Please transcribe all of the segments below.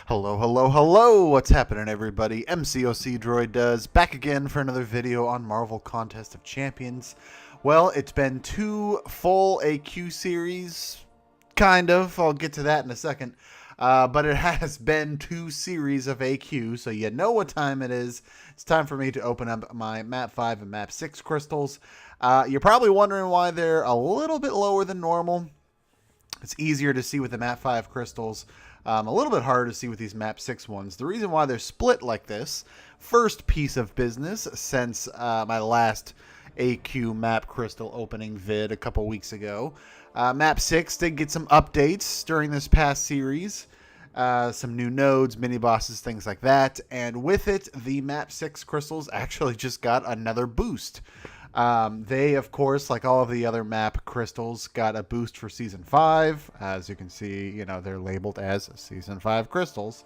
Hello, hello, hello! What's happening, everybody? MCOC Droid does back again for another video on Marvel Contest of Champions. Well, it's been two full AQ series, kind of. I'll get to that in a second. But it has been two series of AQ, so you know what time it is. It's time for me to open up my Map 5 and Map 6 crystals. You're probably wondering why they're a little bit lower than normal. It's easier to see with the Map 5 crystals. A little bit harder to see with these Map 6 ones. The reason why they're split like this, first piece of business since my last AQ map crystal opening vid a couple weeks ago. Map 6 did get some updates during this past series. Some new nodes, mini bosses, things like that. And with it, the Map 6 crystals actually just got another boost. They, of course, like all of the other map crystals, got a boost for Season 5. As you can see, you know, they're labeled as Season 5 crystals.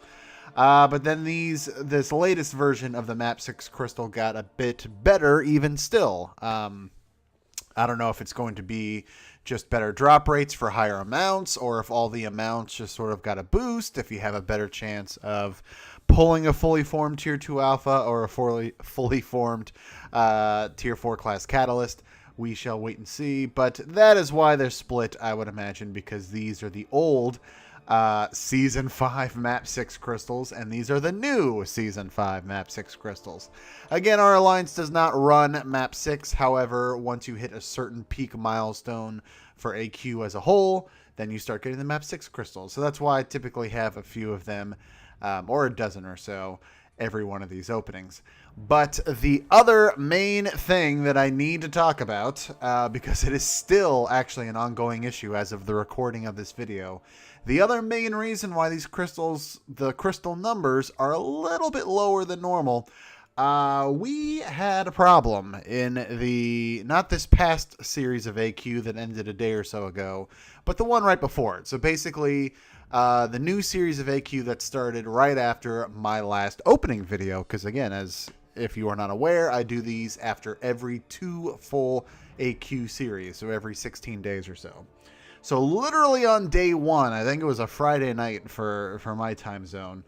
But then this latest version of the Map 6 crystal got a bit better even still. I don't know if it's going to be just better drop rates for higher amounts, or if all the amounts just sort of got a boost, if you have a better chance of pulling a fully formed Tier 2 Alpha or a fully formed Tier 4 class Catalyst. We shall wait and see, but that is why they're split, I would imagine, because these are the old Season 5 Map 6 crystals, and these are the new Season 5 Map 6 crystals. Again, our alliance does not run Map 6, however, once you hit a certain peak milestone for AQ as a whole, then you start getting the Map 6 crystals. So that's why I typically have a few of them, or a dozen or so, every one of these openings. But the other main thing that I need to talk about, because it is still actually an ongoing issue as of the recording of this video, the other main reason why these crystals, the crystal numbers, are a little bit lower than normal, we had a problem in not this past series of AQ that ended a day or so ago, but the one right before it. So basically, the new series of AQ that started right after my last opening video, because again, as if you are not aware, I do these after every 2 full AQ series, so every 16 days or so. So literally on day 1, I think it was a Friday night for my time zone,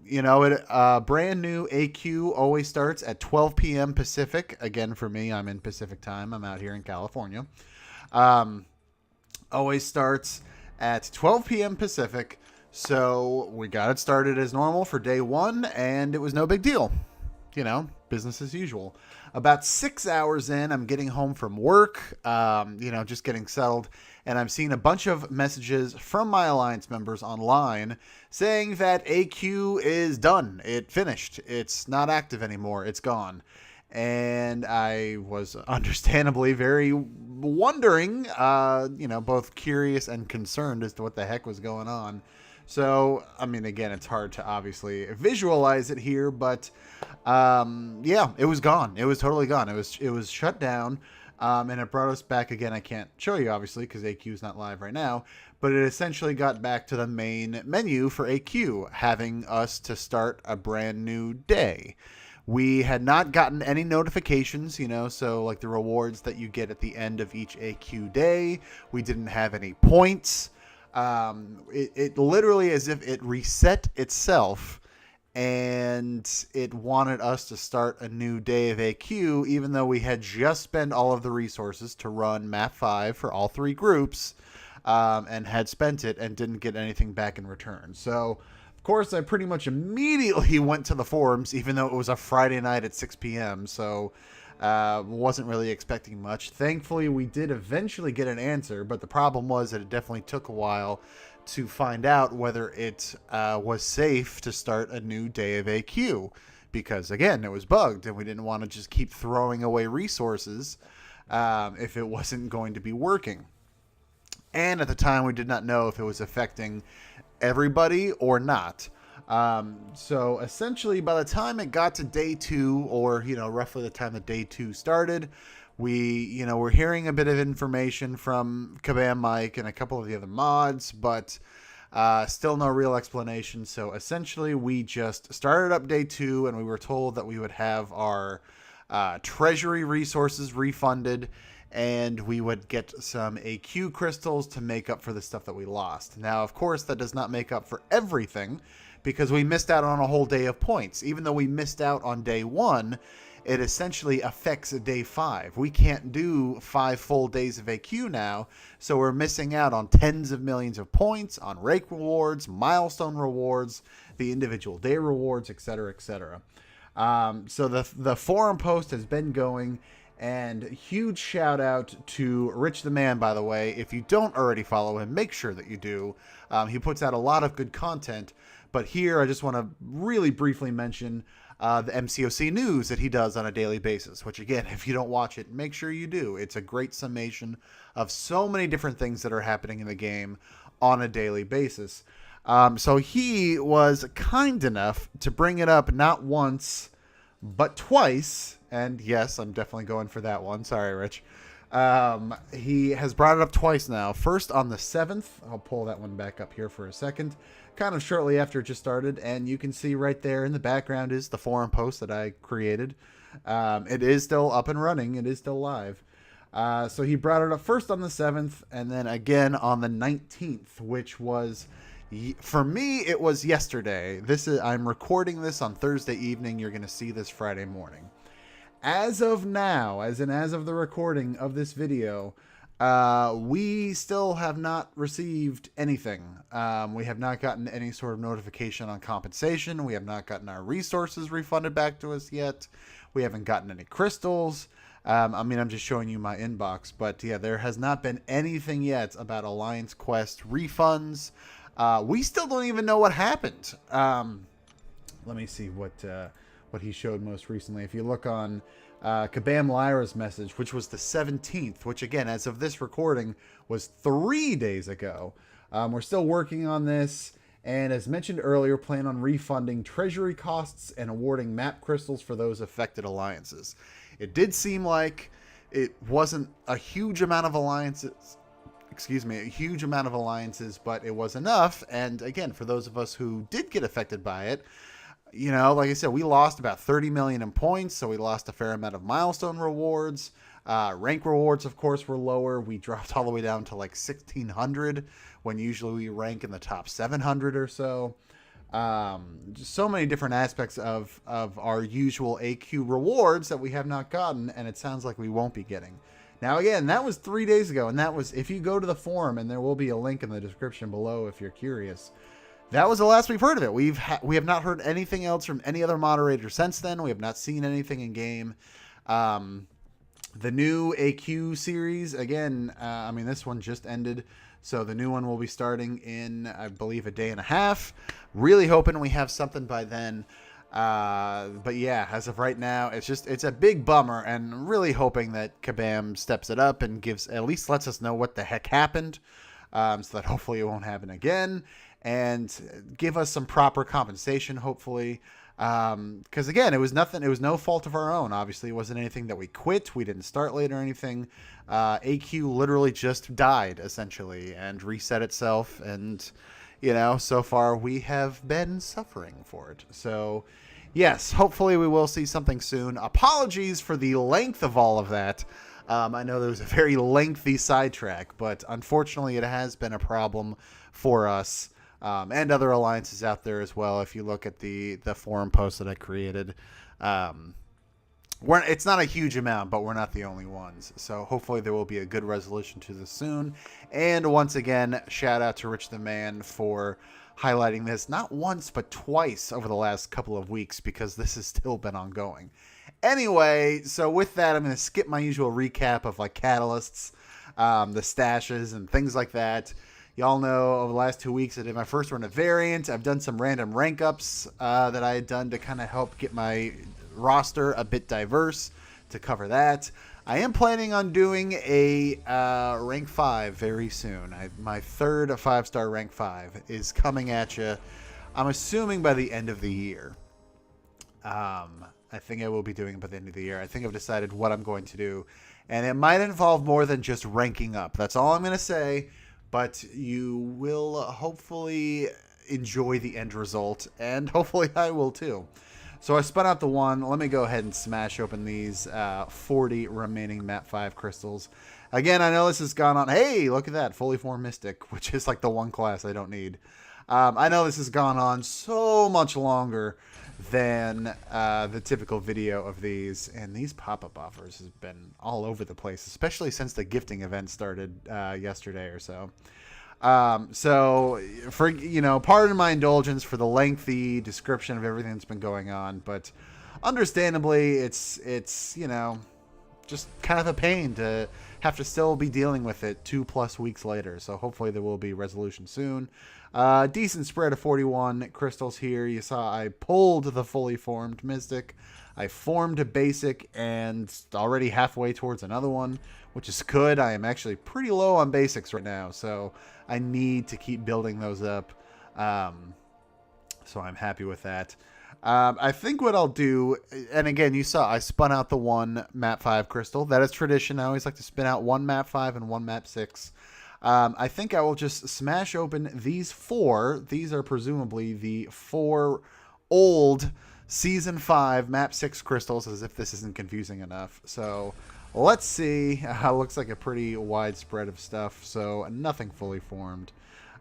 you know, brand new AQ always starts at 12 p.m. Pacific. Again, for me, I'm in Pacific time. I'm out here in California. Always starts at 12 p.m. Pacific. So we got it started as normal for day 1, and it was no big deal. You know, business as usual. About 6 hours in, I'm getting home from work, you know, just getting settled, and I'm seeing a bunch of messages from my Alliance members online saying that AQ is done. It finished. It's not active anymore. It's gone. And I was understandably very wondering, you know, both curious and concerned as to what the heck was going on. So, I mean, again, it's hard to obviously visualize it here, but yeah, it was gone. It was totally gone. It was shut down, and it brought us back again. I can't show you, obviously, because AQ is not live right now, but it essentially got back to the main menu for AQ, having us to start a brand new day. We had not gotten any notifications, you know, so like the rewards that you get at the end of each AQ day. We didn't have any points. It literally as if it reset itself and it wanted us to start a new day of AQ, even though we had just spent all of the resources to run Map 5 for all 3 groups, and had spent it and didn't get anything back in return. So, of course, I pretty much immediately went to the forums, even though it was a Friday night at 6 p.m., so wasn't really expecting much. Thankfully, we did eventually get an answer, but the problem was that it definitely took a while to find out whether it was safe to start a new day of AQ, because again, it was bugged and we didn't want to just keep throwing away resources if it wasn't going to be working. And at the time, we did not know if it was affecting everybody or not. So essentially, by the time it got to day 2, or, you know, roughly the time that day 2 started, we, you know, we're hearing a bit of information from Kabam Mike and a couple of the other mods, but still no real explanation. So essentially, we just started up day 2, and we were told that we would have our treasury resources refunded, and we would get some AQ crystals to make up for the stuff that we lost. Now, of course, that does not make up for everything, because we missed out on a whole day of points. Even though we missed out on day 1, it essentially affects day 5. We can't do 5 full days of AQ now, so we're missing out on tens of millions of points, on rank rewards, milestone rewards, the individual day rewards, etc., etc. So the forum post has been going, and huge shout out to Rich the Man, by the way. If you don't already follow him, make sure that you do. He puts out a lot of good content, but here I just want to really briefly mention the MCOC news that he does on a daily basis, which, again, if you don't watch it, make sure you do. It's a great summation of so many different things that are happening in the game on a daily basis. So he was kind enough to bring it up not once, but twice. And yes, I'm definitely going for that one. Sorry, Rich. He has brought it up twice now. First on the 7th. I'll pull that one back up here for a second. Kind of shortly after it just started. And you can see right there in the background is the forum post that I created. It is still up and running. It is still live. So he brought it up first on the 7th and then again on the 19th, which was... For me, it was yesterday. I'm recording this on Thursday evening. You're going to see this Friday morning. As of now, as of the recording of this video, we still have not received anything. We have not gotten any sort of notification on compensation. We have not gotten our resources refunded back to us yet. We haven't gotten any crystals. I'm just showing you my inbox. But yeah, there has not been anything yet about Alliance Quest refunds. We still don't even know what happened. Let me see what he showed most recently. If you look on Kabam Lyra's message, which was the 17th, which again, as of this recording, was 3 days ago. We're still working on this, and as mentioned earlier, plan on refunding treasury costs and awarding map crystals for those affected alliances. It did seem like it wasn't a huge amount of alliances. But it was enough. And again, for those of us who did get affected by it, like I said, we lost about 30 million in points, so we lost a fair amount of milestone rewards. Rank rewards, of course, were lower. We dropped all the way down to like 1,600 when usually we rank in the top 700 or so. Just so many different aspects of our usual AQ rewards that we have not gotten, and it sounds like we won't be getting. Now, again, that was 3 days ago, and that was, if you go to the forum, and there will be a link in the description below if you're curious, that was the last we've heard of it. We have not heard anything else from any other moderator since then. We have not seen anything in game. The new AQ series, again, this one just ended, so the new one will be starting in, I believe, a day and a half. Really hoping we have something by then. But yeah, as of right now, it's a big bummer, and really hoping that Kabam steps it up and at least lets us know what the heck happened, so that hopefully it won't happen again, and give us some proper compensation, hopefully. Because again, it was no fault of our own. Obviously, it wasn't anything that we quit. We didn't start late or anything. AQ literally just died essentially and reset itself, and so far we have been suffering for it. So yes, hopefully we will see something soon. Apologies for the length of all of that. I know there was a very lengthy sidetrack, but unfortunately it has been a problem for us. And other alliances out there as well. If you look at the forum post that I created, it's not a huge amount, but we're not the only ones. So hopefully there will be a good resolution to this soon. And once again, shout out to Rich the Man for highlighting this not once but twice over the last couple of weeks, because this has still been ongoing. Anyway, so with that, I'm going to skip my usual recap of like catalysts, the stashes, and things like that. Y'all know over the last 2 weeks I did my first run of variant. I've done some random rank ups that I had done to kind of help get my roster a bit diverse to cover that. I am planning on doing a rank 5 very soon. My third 5-star rank 5 is coming at you, I'm assuming by the end of the year. I think I will be doing it by the end of the year. I think I've decided what I'm going to do, and it might involve more than just ranking up. That's all I'm going to say. But you will hopefully enjoy the end result, and hopefully I will too. So I spun out the one. Let me go ahead and smash open these 40 remaining map 5 crystals. Again, I know this has gone on. Hey, look at that. Fully formed Mystic, which is like the one class I don't need. I know this has gone on so much longer than the typical video of these. And these pop-up offers have been all over the place, especially since the gifting event started yesterday or so. So for, pardon my indulgence for the lengthy description of everything that's been going on, but understandably it's, just kind of a pain to have to still be dealing with it 2+ weeks later. So hopefully there will be resolution soon. Decent spread of 41 crystals here. You saw I pulled the fully formed Mystic. I formed a basic and already halfway towards another one, which is good. I am actually pretty low on basics right now, so I need to keep building those up. So I'm happy with that. I think what I'll do, and again, you saw I spun out the one map 5 crystal. That is tradition. I always like to spin out one map 5 and one map 6. I think I will just smash open these 4. These are presumably the 4 old Season 5 map 6 crystals, as if this isn't confusing enough. So let's see. Looks like a pretty wide spread of stuff, so nothing fully formed.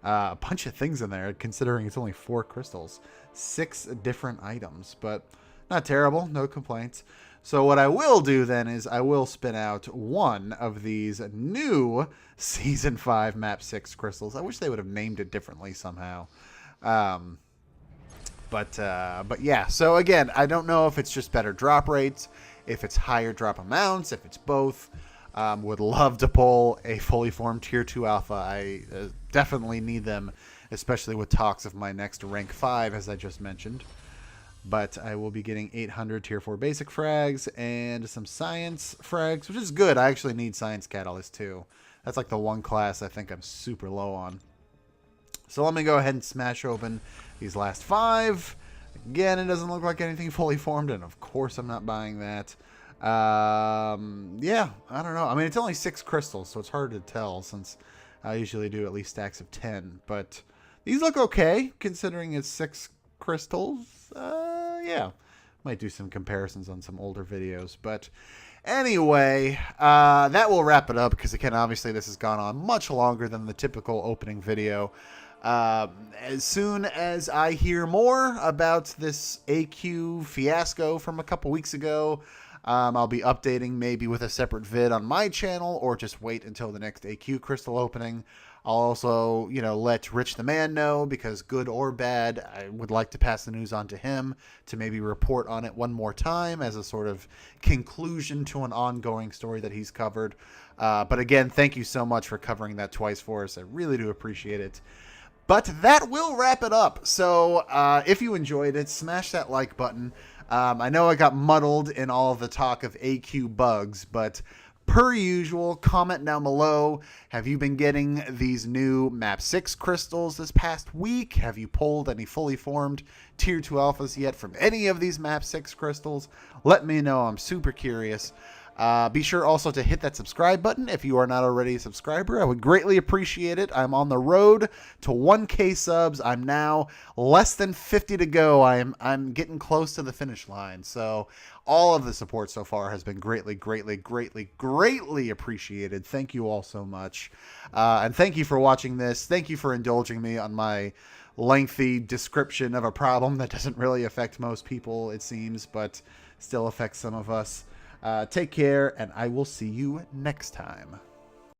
A bunch of things in there, considering it's only 4 crystals. 6 different items, but not terrible. No complaints. So what I will do then is I will spin out one of these new Season 5 Map 6 crystals. I wish they would have named it differently somehow. But yeah, so again, I don't know if it's just better drop rates, if it's higher drop amounts, if it's both. Would love to pull a fully formed Tier 2 Alpha. I definitely need them, especially with talks of my next rank 5, as I just mentioned. But I will be getting 800 Tier 4 basic frags and some science frags, which is good. I actually need science catalyst too. That's like the one class I think I'm super low on. So let me go ahead and smash open these last 5. Again, it doesn't look like anything fully formed, and of course I'm not buying that. Yeah, I don't know. I mean, it's only 6 crystals, so it's hard to tell since I usually do at least stacks of 10. But these look okay, considering it's 6 crystals. Yeah, might do some comparisons on some older videos. But anyway, that will wrap it up, because again, obviously this has gone on much longer than the typical opening video. As soon as I hear more about this AQ fiasco from a couple weeks ago, I'll be updating maybe with a separate vid on my channel, or just wait until the next AQ crystal opening. I'll also, let Rich the Man know, because good or bad, I would like to pass the news on to him to maybe report on it one more time as a sort of conclusion to an ongoing story that he's covered. But again, thank you so much for covering that twice for us. I really do appreciate it. But that will wrap it up. So if you enjoyed it, smash that like button. I know I got muddled in all of the talk of AQ bugs, but per usual, comment down below. Have you been getting these new Map 6 crystals this past week? Have you pulled any fully formed Tier 2 Alphas yet from any of these Map 6 crystals? Let me know. I'm super curious. Be sure also to hit that subscribe button if you are not already a subscriber. I would greatly appreciate it. I'm on the road to 1K subs. I'm now less than 50 to go. I'm getting close to the finish line. So all of the support so far has been greatly appreciated. Thank you all so much. And thank you for watching this. Thank you for indulging me on my lengthy description of a problem that doesn't really affect most people, it seems, but still affects some of us. Take care, and I will see you next time.